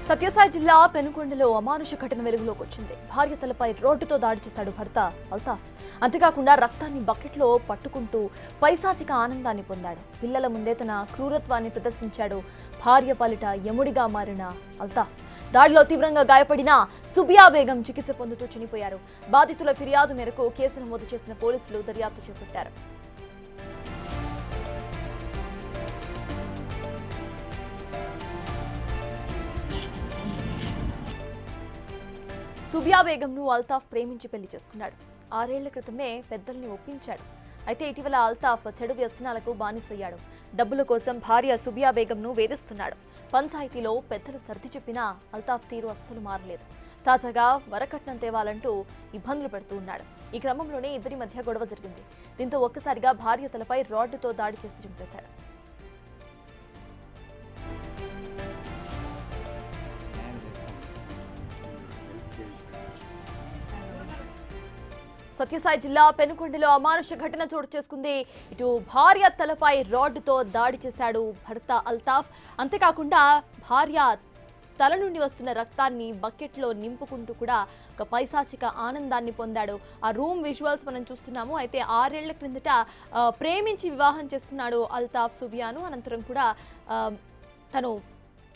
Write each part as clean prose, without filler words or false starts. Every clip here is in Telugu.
సత్యసాయి జిల్లా పెనుకొండలో అమానుష ఘటన వెలుగులోకి వచ్చింది. భార్య తలపై రోడ్డుతో దాడి చేశాడు భర్త అల్తాఫ్. అంతేకాకుండా రక్తాన్ని బకెట్లో పట్టుకుంటూ పైశాచిక ఆనందాన్ని పొందాడు. పిల్లల ముందే తన క్రూరత్వాన్ని ప్రదర్శించాడు. భార్య పాలిట యముడిగా మారిన అల్తాఫ్. దాడిలో తీవ్రంగా గాయపడిన సుబియా బేగం చికిత్స పొందుతూ చనిపోయారు. బాధితుల ఫిర్యాదు మేరకు కేసు నమోదు చేసిన పోలీసులు దర్యాప్తు చేపట్టారు. సుబియా బేగంను అల్తాఫ్ ప్రేమించి పెళ్లి చేసుకున్నాడు. 6 ఏళ్ల క్రితమే పెద్దల్ని ఒప్పించాడు. అయితే ఇటీవల అల్తాఫ్ చెడు వ్యసనాలకు బానిసయ్యాడు. డబ్బుల కోసం భార్య సుబియా బేగంను వేధిస్తున్నాడు. పంచాయతీలో పెద్దలు సర్ది చెప్పినా అల్తాఫ్ తీరు అస్సలు మారలేదు. తాజాగా వరకట్నం తేవాలంటూ ఇబ్బందులు పెడుతూ ఉన్నాడు. ఈ క్రమంలోనే ఇద్దరి మధ్య గొడవ జరిగింది. దీంతో ఒక్కసారిగా భార్య తలపై రాడ్డుతో దాడి చేసి చంపేశాడు. సత్యసాయి జిల్లా పెనుకొండలో అమానుష ఘటన చోటు చేసుకుంది. ఇటు భార్య తలపై రాడ్డుతో దాడి చేశాడు భర్త అల్తాఫ్. అంతేకాకుండా భార్య తల నుండి వస్తున్న రక్తాన్ని బకెట్లో నింపుకుంటూ కూడా ఒక పైశాచిక ఆనందాన్ని పొందాడు. ఆ రూమ్ విజువల్స్ మనం చూస్తున్నాము. అయితే 6 ఏళ్ల క్రిందట ప్రేమించి వివాహం చేసుకున్నాడు అల్తాఫ్ సుబియాను. అనంతరం కూడా తను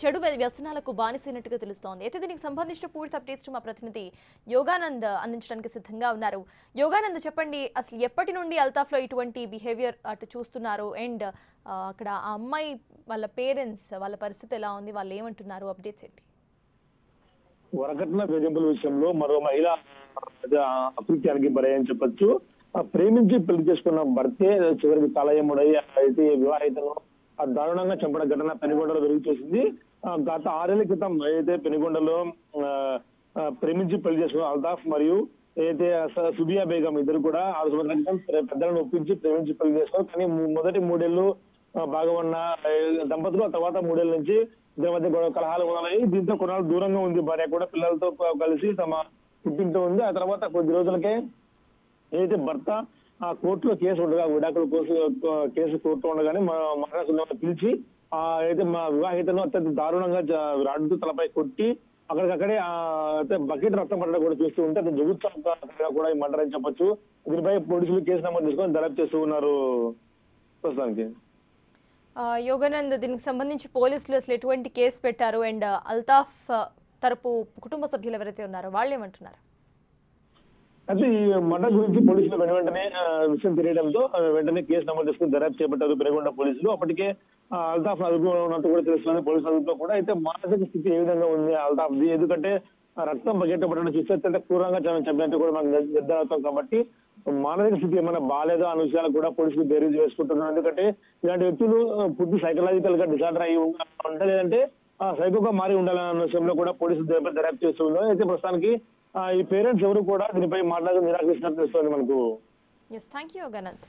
చెడు వ్యసనాలకు బానిసైనట్టుగా తెలుస్తోంది. అయితే దీనికి సంబంధించిన పూర్తి అప్డేట్స్ మా ప్రతినిధి యోగానంద్ అందించడానికి సిద్ధంగా ఉన్నారు. యోగానంద్, చెప్పండి, అసలు ఎప్పటి నుండి అల్తాఫ్లో ఇటువంటి బిహేవియర్ అటు చూస్తున్నారు? అండ్ అక్కడ ఆ అమ్మాయి వాళ్ళ పేరెంట్స్, వాళ్ళ పరిస్థితి ఎలా ఉంది? వాళ్ళు ఏమంటున్నారు? అప్డేట్స్ ఏంటి? వరకట్న వేధింపుల విషయంలో మరో మహిళ అకృత్యానికి బరయ్యని చెప్పొచ్చు. ప్రేమించి పెళ్లి చేసుకున్న భర్తే చివరికి కాలయముడై అయితే వివాహితను దారుణంగా చంపడం ఘటన పెనుగొండలో వెలుగు చేసింది. గత 6 ఏళ్ల క్రితం అయితే పెనుగొండలో ప్రేమించి పెళ్లి చేసుకున్న అల్తాఫ్ మరియు అయితే సుబియా బేగం ఇద్దరు కూడా 6 సంవత్సరాల క్రితం పెద్దలను ఒప్పించి ప్రేమించి పెళ్లి చేసుకున్నారు. కానీ మొదటి 3 ఏళ్లు బాగా ఉన్న దంపతులు ఆ తర్వాత 3 ఏళ్ల నుంచి ఇద్దరి మధ్య గొడవ కలహాలు ఉన్నాయి. దీంతో కొన్నాళ్ళు దూరంగా ఉంది భార్య కూడా, పిల్లలతో కలిసి తమ పుట్టింటూ ఉంది. ఆ తర్వాత కొద్ది రోజులకే ఏదైతే భర్త ఆ కోర్టులో కేసు ఉండగా, విడాకుల కేసు కోర్టులో ఉండగానే మహారాష్ట్రలో పిలిచి అయితే మా వివాహితను అత్యంత దారుణంగా రాడ్డు తలపై కొట్టి అక్కడికక్కడే బకెట్ రక్తం పడడం కూడా చూస్తూ ఉంటే అతను జగుత్సంగా కూడా ఈ మర్డర్ అని చెప్పొచ్చు. దీనిపై పోలీసులు కేసు నమోదు చేసుకొని దర్యాప్తు చేస్తూ ఉన్నారు ప్రస్తుతానికి. యోగానంద్, దీనికి సంబంధించి పోలీసులు అసలు ఎటువంటి కేసు పెట్టారు? అండ్ అల్తాఫ్ తరపు కుటుంబ సభ్యులు ఎవరైతే ఉన్నారో వాళ్ళు ఏమంటున్నారు? అయితే ఈ మర్డర్ గురించి పోలీసులు వెంటనే విషయం తెలియడంతో వెంటనే కేసు నమోదు చేసుకుని దర్యాప్తు చేపట్టారు పెనుగొండ పోలీసులు. అప్పటికే అల్తాఫ్ అదుపులో ఉన్నట్టు కూడా తెలుస్తుంది పోలీసుల అదుపులో కూడా. అయితే మానసిక స్థితి ఏ విధంగా ఉంది అల్తాఫ్ది? ఎందుకంటే రక్తం బకెట్ పడడం చూస్తే అత్యంత క్రూరంగా చంపినట్టు కూడా మనకు నిర్ధారవుతాం. కాబట్టి మానసిక స్థితి ఏమైనా బాగాలేదో అనే విషయాలు కూడా పోలీసులు ధైర్యం చేసుకుంటున్నారు. ఎందుకంటే ఇలాంటి వ్యక్తులు పూర్తి సైకలాజికల్ గా డిసార్డర్ అయ్యి ఉండాలి, లేదంటే సైకోగా మారి ఉండాలన్న విషయంలో కూడా పోలీసులు దర్యాప్తు చేస్తున్నారు. అయితే ప్రస్తుతానికి ఈ పేరెంట్స్ ఎవరు కూడా దీనిపై మాట్లాడి నిరాకరిస్తున్నట్టు తెలుస్తుంది మనకు. Thank you Yoganand.